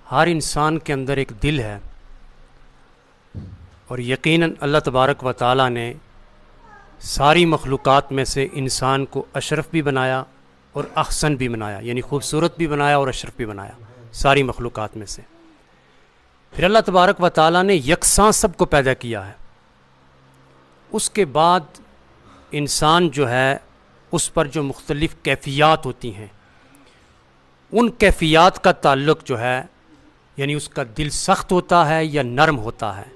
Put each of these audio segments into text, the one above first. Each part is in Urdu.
ہر انسان کے اندر ایک دل ہے، اور یقیناً اللہ تبارک و تعالیٰ نے ساری مخلوقات میں سے انسان کو اشرف بھی بنایا اور احسن بھی بنایا، یعنی خوبصورت بھی بنایا اور اشرف بھی بنایا ساری مخلوقات میں سے۔ پھر اللہ تبارک و تعالیٰ نے یکساں سب کو پیدا کیا ہے۔ اس کے بعد انسان جو ہے اس پر جو مختلف کیفیات ہوتی ہیں، ان کیفیات کا تعلق جو ہے، یعنی اس کا دل سخت ہوتا ہے یا نرم ہوتا ہے،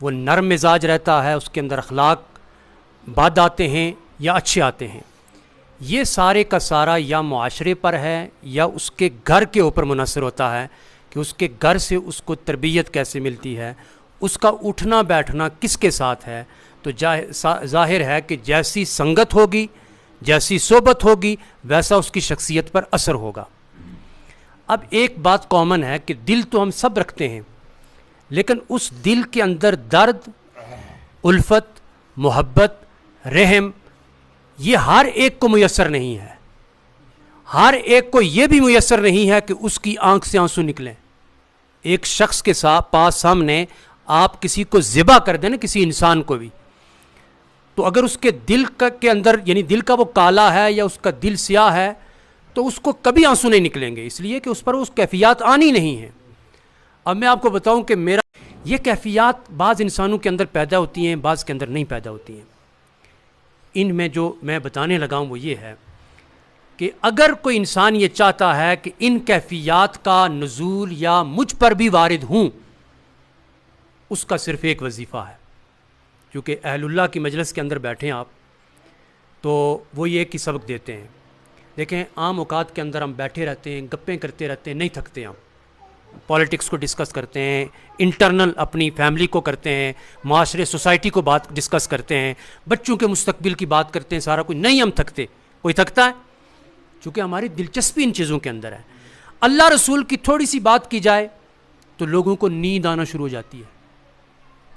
وہ نرم مزاج رہتا ہے، اس کے اندر اخلاق بد آتے ہیں یا اچھے آتے ہیں، یہ سارے کا سارا یا معاشرے پر ہے یا اس کے گھر کے اوپر منحصر ہوتا ہے کہ اس کے گھر سے اس کو تربیت کیسے ملتی ہے، اس کا اٹھنا بیٹھنا کس کے ساتھ ہے۔ تو ظاہر ہے کہ جیسی سنگت ہوگی، جیسی صحبت ہوگی، ویسا اس کی شخصیت پر اثر ہوگا۔ اب ایک بات کامن ہے کہ دل تو ہم سب رکھتے ہیں، لیکن اس دل کے اندر درد، الفت، محبت، رحم، یہ ہر ایک کو میسر نہیں ہے۔ ہر ایک کو یہ بھی میسر نہیں ہے کہ اس کی آنکھ سے آنسو نکلیں۔ ایک شخص کے پاس سامنے آپ کسی کو ذبح کر دیں نا، کسی انسان کو بھی، تو اگر اس کے دل کے اندر، یعنی دل کا وہ کالا ہے یا اس کا دل سیاہ ہے، تو اس کو کبھی آنسو نہیں نکلیں گے، اس لیے کہ اس پر اس کیفیات آنی نہیں ہیں۔ اب میں آپ کو بتاؤں کہ میرا یہ کیفیات بعض انسانوں کے اندر پیدا ہوتی ہیں، بعض کے اندر نہیں پیدا ہوتی ہیں۔ ان میں جو میں بتانے لگا ہوں وہ یہ ہے کہ اگر کوئی انسان یہ چاہتا ہے کہ ان کیفیات کا نزول یا مجھ پر بھی وارد ہوں، اس کا صرف ایک وظیفہ ہے، کیونکہ اہل اللہ کی مجلس کے اندر بیٹھیں آپ تو وہ یہ کہ سبق دیتے ہیں۔ دیکھیں، عام اوقات کے اندر ہم بیٹھے رہتے ہیں، گپیں کرتے رہتے ہیں، نہیں تھکتے، ہم پالیٹکس کو ڈسکس کرتے ہیں، انٹرنل اپنی فیملی کو کرتے ہیں، معاشرے سوسائٹی کو بات ڈسکس کرتے ہیں، بچوں کے مستقبل کی بات کرتے ہیں، سارا کچھ، نہیں ہم تھکتے۔ کوئی تھکتا ہے؟ چونکہ ہماری دلچسپی ان چیزوں کے اندر ہے۔ اللہ رسول کی تھوڑی سی بات کی جائے تو لوگوں کو نیند آنا شروع ہو جاتی ہے،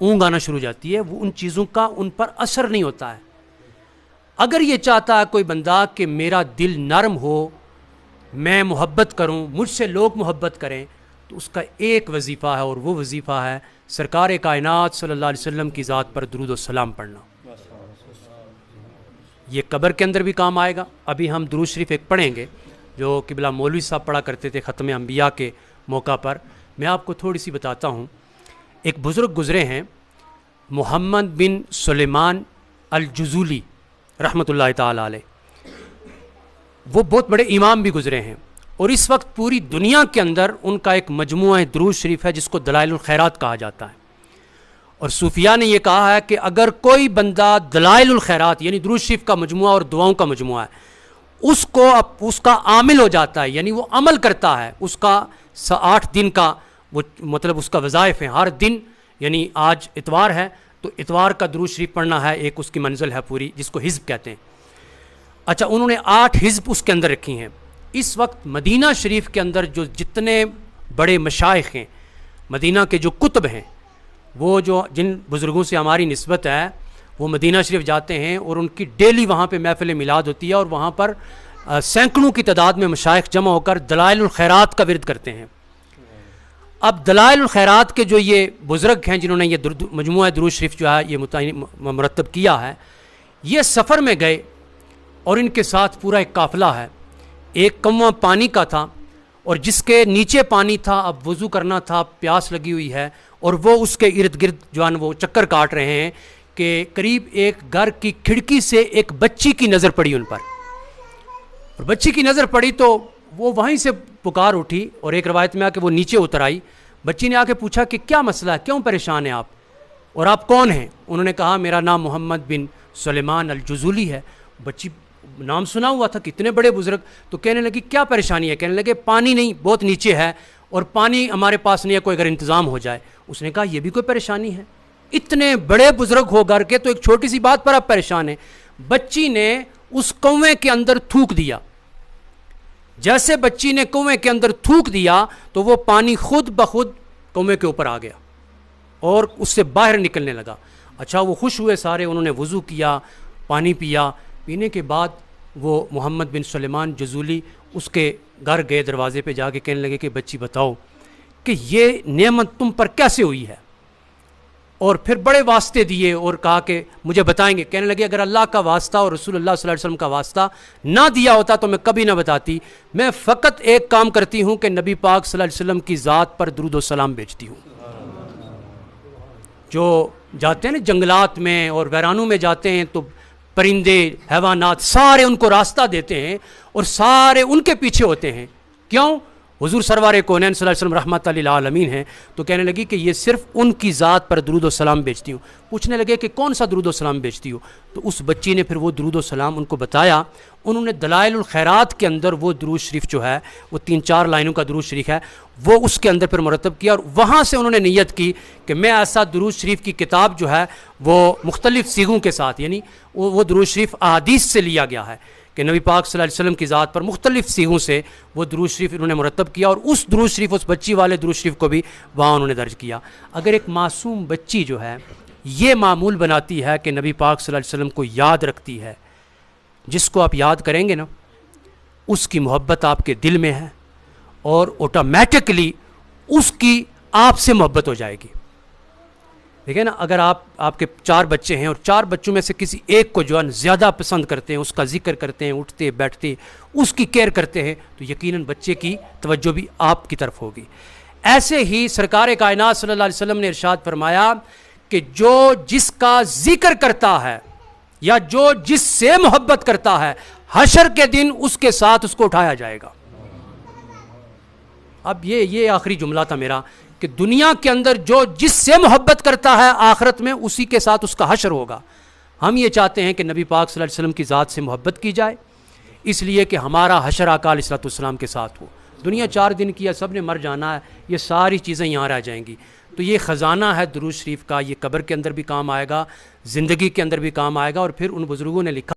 اونگ آنا شروع ہو جاتی ہے، وہ ان چیزوں کا ان پر اثر نہیں ہوتا ہے۔ اگر یہ چاہتا ہے کوئی بندہ کہ میرا دل نرم ہو، میں محبت کروں، مجھ سے لوگ محبت کریں، تو اس کا ایک وظیفہ ہے، اور وہ وظیفہ ہے سرکار کائنات صلی اللہ علیہ وسلم کی ذات پر درود و سلام پڑھنا۔ یہ قبر کے اندر بھی کام آئے گا۔ ابھی ہم درود شریف ایک پڑھیں گے جو قبلہ مولوی صاحب پڑھا کرتے تھے ختم انبیاء کے موقع پر۔ میں آپ کو تھوڑی سی بتاتا ہوں۔ ایک بزرگ گزرے ہیں، محمد بن سلیمان الجزولی رحمۃ اللہ تعالی علیہ، وہ بہت بڑے امام بھی گزرے ہیں، اور اس وقت پوری دنیا کے اندر ان کا ایک مجموعہ درود شریف ہے جس کو دلائل الخیرات کہا جاتا ہے۔ اور صوفیاء نے یہ کہا ہے کہ اگر کوئی بندہ دلائل الخیرات یعنی درود شریف کا مجموعہ اور دعاؤں کا مجموعہ ہے، اس کا عامل ہو جاتا ہے، یعنی وہ عمل کرتا ہے، اس کا 8 دن کا وہ مطلب اس کا وظائف ہے، ہر دن، یعنی آج اتوار ہے تو اتوار کا درود شریف پڑھنا ہے، ایک اس کی منزل ہے پوری جس کو حزب کہتے ہیں۔ اچھا، انہوں نے 8 حزب اس کے اندر رکھی ہیں۔ اس وقت مدینہ شریف کے اندر جو جتنے بڑے مشائخ ہیں، مدینہ کے جو کتب ہیں، وہ جو جن بزرگوں سے ہماری نسبت ہے، وہ مدینہ شریف جاتے ہیں، اور ان کی ڈیلی وہاں پہ محفل میلاد ہوتی ہے، اور وہاں پر سینکڑوں کی تعداد میں مشائخ جمع ہو کر دلائل الخیرات کا ورد کرتے ہیں۔ اب دلائل الخیرات کے جو یہ بزرگ ہیں جنہوں نے یہ مجموعہ درود شریف جو ہے یہ مرتب کیا ہے، یہ سفر میں گئے، اور ان کے ساتھ پورا ایک قافلہ ہے۔ ایک کنواں پانی کا تھا، اور جس کے نیچے پانی تھا، اب وضو کرنا تھا، پیاس لگی ہوئی ہے، اور وہ اس کے ارد گرد جو ہے وہ چکر کاٹ رہے ہیں کہ قریب ایک گھر کی کھڑکی سے ایک بچی کی نظر پڑی ان پر، اور بچی کی نظر پڑی تو وہ وہیں سے پکار اٹھی، اور ایک روایت میں آ کے وہ نیچے اتر آئی۔ بچی نے آ کے پوچھا کہ کیا مسئلہ ہے، کیوں پریشان ہیں آپ، اور آپ کون ہیں؟ انہوں نے کہا میرا نام محمد بن سلیمان الجزولی ہے۔ بچی نام سنا ہوا تھا، کتنے بڑے بزرگ، تو کہنے لگی کیا پریشانی ہے؟ کہنے لگے پانی نہیں، بہت نیچے ہے، اور پانی ہمارے پاس نہیں ہے، کوئی اگر انتظام ہو جائے۔ اس نے کہا یہ بھی کوئی پریشانی ہے؟ اتنے بڑے بزرگ ہو کر کے تو ایک چھوٹی سی بات پر آپ پریشان ہیں۔ بچی نے اس کنویں کے اندر تھوک دیا۔ جیسے بچی نے کنویں کے اندر تھوک دیا تو وہ پانی خود بخود کنویں کے اوپر آ گیا اور اس سے باہر نکلنے لگا۔ اچھا، وہ خوش ہوئے سارے، انہوں نے وضو کیا، پانی پیا۔ پینے کے بعد وہ محمد بن سلیمان جزولی اس کے گھر گئے، دروازے پہ جا کے کہنے لگے کہ بچی بتاؤ کہ یہ نعمت تم پر کیسے ہوئی ہے، اور پھر بڑے واسطے دیے اور کہا کہ مجھے بتائیں گے. کہنے لگے اگر اللہ کا واسطہ اور رسول اللہ صلی اللہ علیہ وسلم کا واسطہ نہ دیا ہوتا تو میں کبھی نہ بتاتی. میں فقط ایک کام کرتی ہوں کہ نبی پاک صلی اللہ علیہ وسلم کی ذات پر درود و سلام بھیجتی ہوں. جو جاتے ہیں نا جنگلات میں اور ویرانوں میں جاتے ہیں تو پرندے حیوانات سارے ان کو راستہ دیتے ہیں اور سارے ان کے پیچھے ہوتے ہیں. کیوں؟ حضور سرور کونین صلی اللہ علیہ وسلم رحمت للعالمین ہیں. تو کہنے لگی کہ یہ صرف ان کی ذات پر درود و سلام بیچتی ہوں. پوچھنے لگے کہ کون سا درود و سلام بیچتی ہو؟ تو اس بچی نے پھر وہ درود و سلام ان کو بتایا. انہوں نے دلائل الخیرات کے اندر وہ درود شریف جو ہے وہ 3-4 لائنوں کا درود شریف ہے وہ اس کے اندر پھر مرتب کیا، اور وہاں سے انہوں نے نیت کی کہ میں ایسا درود شریف کی کتاب جو ہے وہ مختلف صیغوں کے ساتھ، یعنی وہ درود شریف احادیث سے لیا گیا ہے کہ نبی پاک صلی اللہ علیہ وسلم کی ذات پر مختلف صیغوں سے وہ درود شریف انہوں نے مرتب کیا، اور اس درود شریف اس بچی والے درود شریف کو بھی وہاں انہوں نے درج کیا. اگر ایک معصوم بچی جو ہے یہ معمول بناتی ہے کہ نبی پاک صلی اللہ علیہ وسلم کو یاد رکھتی ہے، جس کو آپ یاد کریں گے نا اس کی محبت آپ کے دل میں ہے اور آٹومیٹکلی اس کی آپ سے محبت ہو جائے گی. دیکھیں نا، اگر آپ کے 4 بچے ہیں اور 4 بچوں میں سے کسی ایک کو جو ہے زیادہ پسند کرتے ہیں، اس کا ذکر کرتے ہیں، اٹھتے بیٹھتے اس کی کیئر کرتے ہیں، تو یقیناً بچے کی توجہ بھی آپ کی طرف ہوگی. ایسے ہی سرکار کائنات صلی اللہ علیہ وسلم نے ارشاد فرمایا کہ جو جس کا ذکر کرتا ہے یا جو جس سے محبت کرتا ہے حشر کے دن اس کے ساتھ اس کو اٹھایا جائے گا. اب یہ آخری جملہ تھا میرا کہ دنیا کے اندر جو جس سے محبت کرتا ہے آخرت میں اسی کے ساتھ اس کا حشر ہوگا. ہم یہ چاہتے ہیں کہ نبی پاک صلی اللہ علیہ وسلم کی ذات سے محبت کی جائے، اس لیے کہ ہمارا حشر آقا علیہ الصلوۃ والسلام کے ساتھ ہو. دنیا 4 دن کی ہے، سب نے مر جانا ہے، یہ ساری چیزیں یہاں رہ جائیں گی. تو یہ خزانہ ہے درود شریف کا، یہ قبر کے اندر بھی کام آئے گا، زندگی کے اندر بھی کام آئے گا. اور پھر ان بزرگوں نے لکھا